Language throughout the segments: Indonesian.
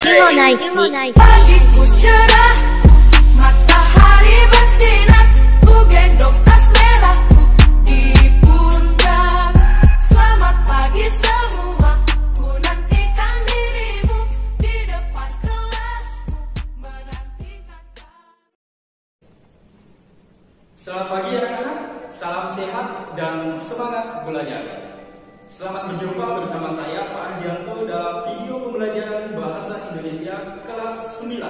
Pagiku cerah, matahari bersinar, ku gendong tas merahku di pundak. Selamat pagi semua, ku nantikan dirimu di depan kelasku, menantikan kamu. Selamat pagi anak-anak, salam sehat dan semangat belajar. Selamat berjumpa bersama saya Pak Ardianto dalam video pembelajaran Bahasa Indonesia kelas 9.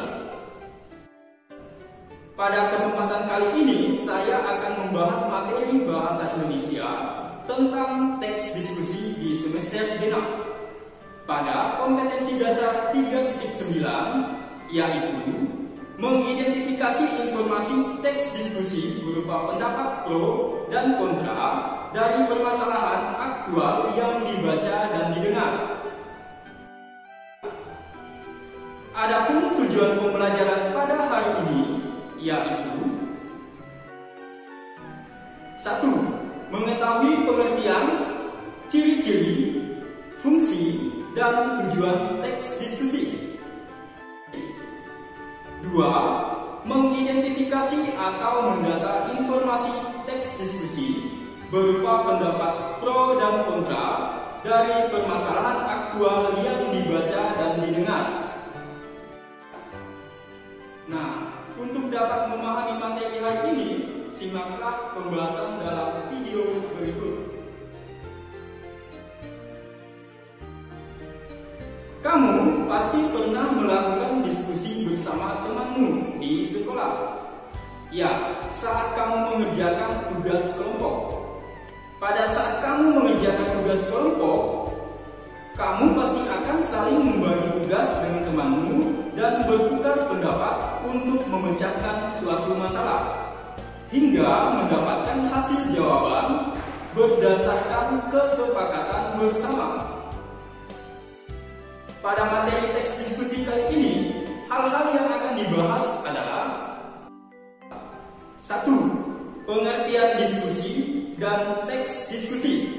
Pada kesempatan kali ini saya akan membahas materi Bahasa Indonesia tentang teks diskusi di semester genap pada kompetensi dasar 3.9, yaitu mengidentifikasi informasi teks diskusi berupa pendapat pro dan kontra dari permasalahan aktual yang dibaca dan didengar. Adapun tujuan pembelajaran pada hari ini yaitu 1. Mengetahui pengertian, ciri-ciri, fungsi, dan tujuan teks diskusi. 2. Mengidentifikasi atau mendata informasi teks diskusi berupa pendapat pro dan kontra dari permasalahan aktual yang dibaca dan didengar. Nah, untuk dapat memahami materi hari ini, simaklah pembahasan dalam video berikut. Kamu pasti pernah melakukan diskusi bersama temanmu di sekolah. Ya, saat kamu mengerjakan tugas kelompok. Pada saat kamu mengerjakan tugas kelompok, kamu pasti akan saling membagi tugas dengan temanmu dan bertukar pendapat untuk memecahkan suatu masalah, hingga mendapatkan hasil jawaban berdasarkan kesepakatan bersama. Pada materi teks diskusi kali ini, hal-hal yang akan dibahas adalah 1. Pengertian diskusi dan teks diskusi.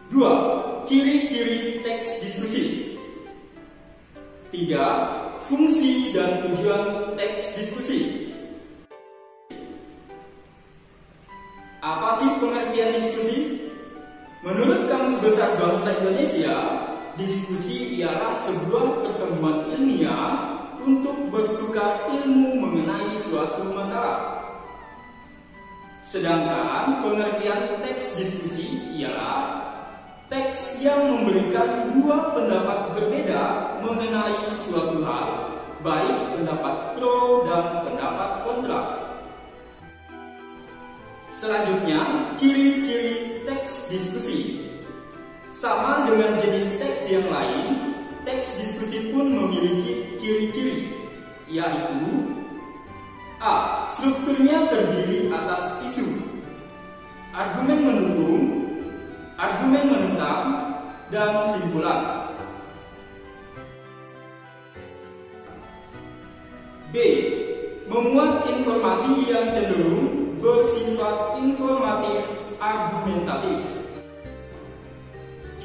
2. Ciri-ciri teks diskusi. 3. Fungsi dan tujuan teks diskusi. Apa sih pengertian diskusi? Menurut Kamus Besar Bahasa Indonesia, diskusi ialah sebuah pertemuan ilmiah untuk bertukar ilmu mengenai suatu masalah. Sedangkan pengertian teks diskusi ialah teks yang memberikan dua pendapat berbeda mengenai suatu hal, baik pendapat pro dan pendapat kontra. Selanjutnya, ciri-ciri teks diskusi. Sama dengan jenis teks yang lain, teks diskusi pun memiliki ciri-ciri, yaitu A. Strukturnya terdiri atas isu, argumen mendukung, argumen menentang, dan simpulan. B. Memuat informasi yang cenderung bersifat informatif argumentatif. C.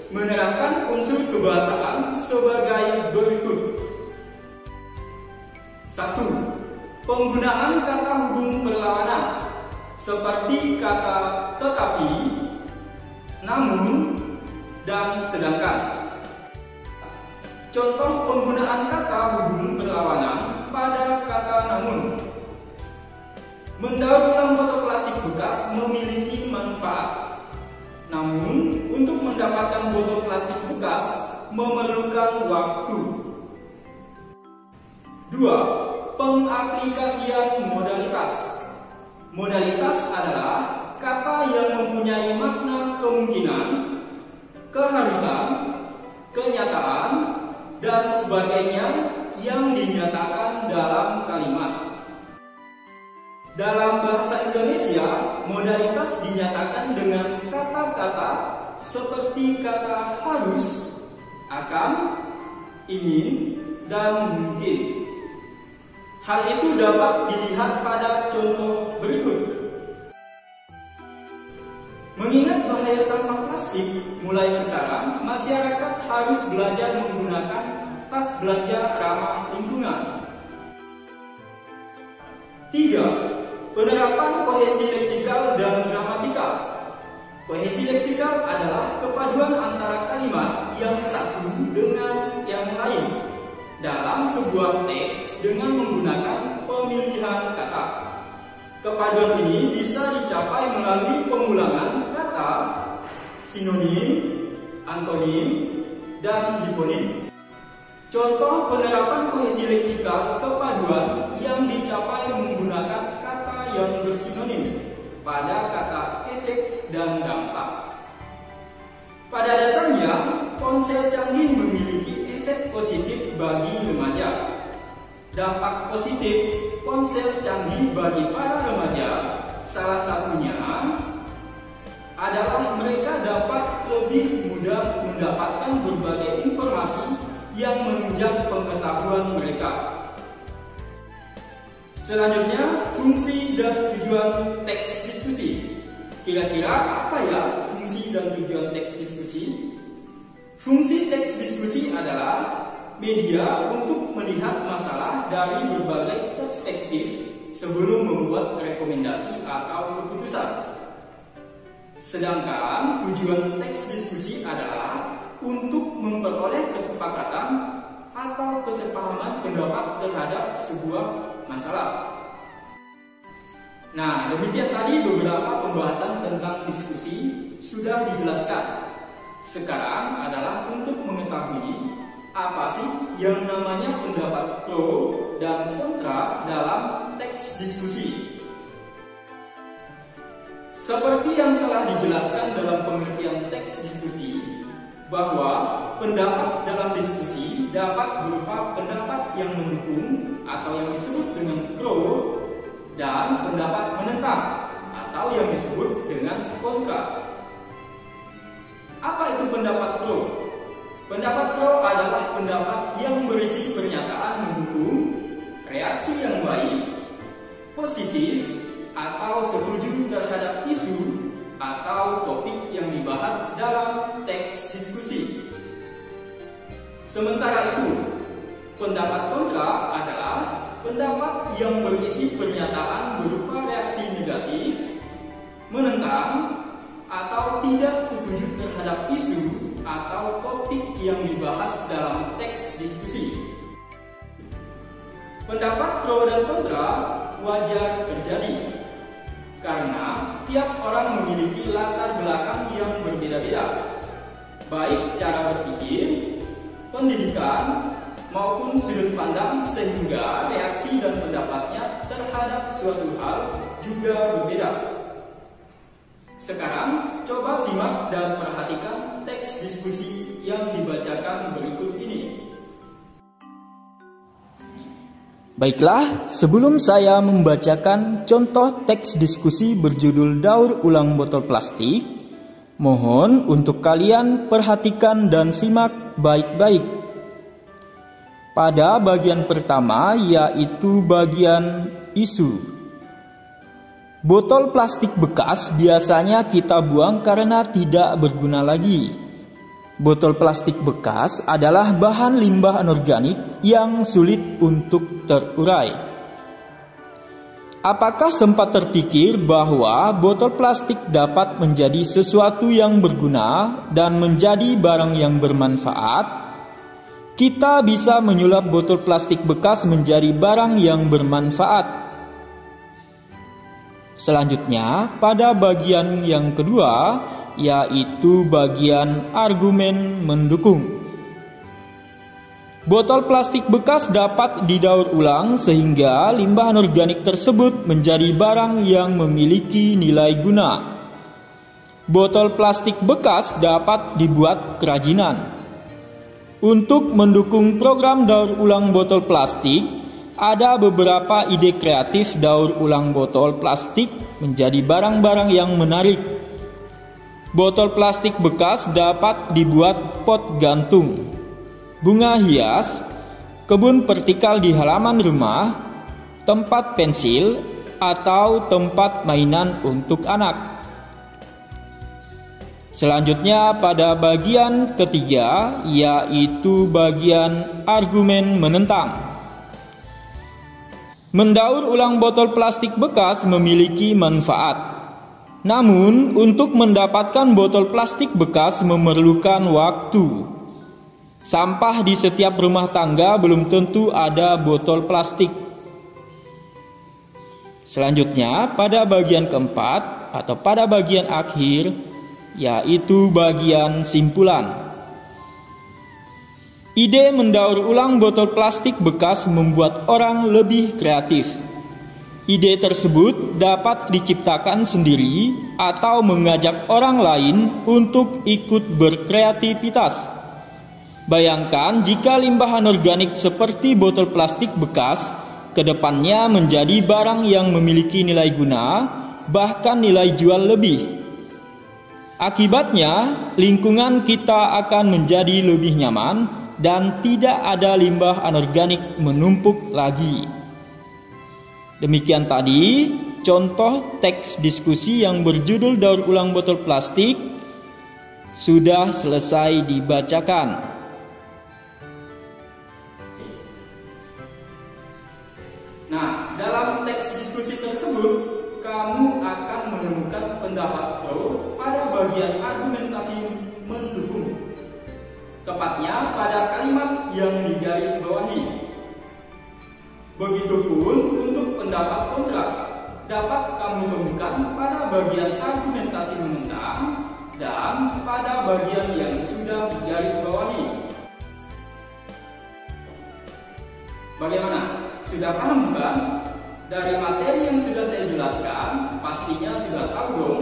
Menerapkan unsur kebahasaan sebagai berikut. 1. Penggunaan kata hubung perlawanan seperti kata tetapi, namun, dan sedangkan. Contoh penggunaan kata hubung perlawanan pada kata namun. Mendaur ulang botol plastik bekas memiliki manfaat. Namun, untuk mendapatkan botol plastik bekas memerlukan waktu. 2. Pengaplikasian modalitas. Modalitas adalah kata yang mempunyai makna kemungkinan, keharusan, kenyataan, dan sebagainya yang dinyatakan dalam kalimat. Dalam bahasa Indonesia, modalitas dinyatakan dengan kata-kata seperti kata harus, akan, ingin, dan mungkin. Hal itu dapat dilihat pada contoh berikut. Mengingat bahaya sampah plastik, mulai sekarang masyarakat harus belajar menggunakan belanja ramah lingkungan. 3. Penerapan kohesi leksikal dan gramatikal. Kohesi leksikal adalah kepaduan antara kalimat yang satu dengan yang lain dalam sebuah teks dengan menggunakan pemilihan kata. Kepaduan ini bisa dicapai melalui pengulangan kata, sinonim, antonim, dan hiponim. Contoh penerapan kohesi leksikal kepaduan yang dicapai menggunakan kata yang bersinonim pada kata efek dan dampak. Pada dasarnya, ponsel canggih memiliki efek positif bagi remaja. Dampak positif ponsel canggih bagi para remaja salah satunya adalah mereka dapat lebih mudah mendapatkan berbagai informasi yang menunjang pengetahuan mereka. Selanjutnya, fungsi dan tujuan teks diskusi. Kira-kira apa ya fungsi dan tujuan teks diskusi? Fungsi teks diskusi adalah media untuk melihat masalah dari berbagai perspektif sebelum membuat rekomendasi atau keputusan. Sedangkan tujuan teks diskusi adalah untuk memperoleh kesepakatan atau kesepahaman pendapat terhadap sebuah masalah. Nah, demikian tadi beberapa pembahasan tentang diskusi sudah dijelaskan. Sekarang adalah untuk mengetahui apa sih yang namanya pendapat pro dan kontra dalam teks diskusi. Seperti yang telah dijelaskan dalam pengertian teks diskusi, bahwa pendapat dalam diskusi dapat berupa pendapat yang mendukung atau yang disebut dengan pro dan pendapat menentang atau yang disebut dengan kontra. Apa itu pendapat pro? Pendapat pro adalah pendapat yang berisi pernyataan mendukung, reaksi yang baik, positif, atau setuju terhadap isu atau topik yang dibahas dalam teks diskusi. Sementara itu, pendapat kontra adalah pendapat yang berisi pernyataan berupa reaksi negatif, menentang, atau tidak setuju terhadap isu atau topik yang dibahas dalam teks diskusi. Pendapat pro dan kontra wajar terjadi karena tiap orang memiliki latar belakang yang berbeda-beda, baik cara berpikir, pendidikan, maupun sudut pandang, sehingga reaksi dan pendapatnya terhadap suatu hal juga berbeda. Sekarang, coba simak dan perhatikan teks diskusi yang dibacakan berikut ini. Baiklah, sebelum saya membacakan contoh teks diskusi berjudul Daur Ulang Botol Plastik, mohon untuk kalian perhatikan dan simak baik-baik. Pada bagian pertama, yaitu bagian isu. Botol plastik bekas biasanya kita buang karena tidak berguna lagi. Botol plastik bekas adalah bahan limbah anorganik yang sulit untuk terurai. Apakah sempat terpikir bahwa botol plastik dapat menjadi sesuatu yang berguna dan menjadi barang yang bermanfaat? Kita bisa menyulap botol plastik bekas menjadi barang yang bermanfaat. Selanjutnya, pada bagian yang kedua, yaitu bagian argumen mendukung. Botol plastik bekas dapat didaur ulang sehingga limbah anorganik tersebut menjadi barang yang memiliki nilai guna. Botol plastik bekas dapat dibuat kerajinan. Untuk mendukung program daur ulang botol plastik, ada beberapa ide kreatif daur ulang botol plastik menjadi barang-barang yang menarik. Botol plastik bekas dapat dibuat pot gantung, bunga hias, kebun vertikal di halaman rumah, tempat pensil, atau tempat mainan untuk anak. Selanjutnya pada bagian ketiga, yaitu bagian argumen menentang. Mendaur ulang botol plastik bekas memiliki manfaat. Namun, untuk mendapatkan botol plastik bekas memerlukan waktu. Sampah di setiap rumah tangga belum tentu ada botol plastik. Selanjutnya, pada bagian keempat atau pada bagian akhir, yaitu bagian simpulan. Ide mendaur ulang botol plastik bekas membuat orang lebih kreatif. Ide tersebut dapat diciptakan sendiri atau mengajak orang lain untuk ikut berkreativitas. Bayangkan jika limbah anorganik seperti botol plastik bekas kedepannya menjadi barang yang memiliki nilai guna, bahkan nilai jual lebih. Akibatnya, lingkungan kita akan menjadi lebih nyaman dan tidak ada limbah anorganik menumpuk lagi. Demikian tadi contoh teks diskusi yang berjudul Daur Ulang Botol Plastik sudah selesai dibacakan. Nah, dalam teks diskusi tersebut, kamu akan menemukan pendapat pro pada bagian argumentasi mendukung. Tepatnya pada kalimat yang digarisbawahi. Begitupun untuk pendapat kontra, dapat kamu temukan pada bagian argumentasi menentang dan pada bagian yang sudah digarisbawahi. Bagaimana? Sudah paham bukan? Dari materi yang sudah saya jelaskan, pastinya sudah tahu dong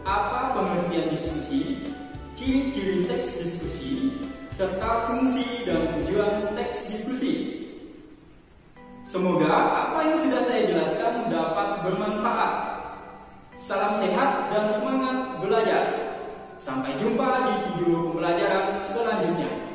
apa pengertian diskusi, ciri-ciri teks diskusi, serta fungsi dan tujuan teks diskusi. Semoga apa yang sudah saya jelaskan dapat bermanfaat. Salam sehat dan semangat belajar. Sampai jumpa di video pembelajaran selanjutnya.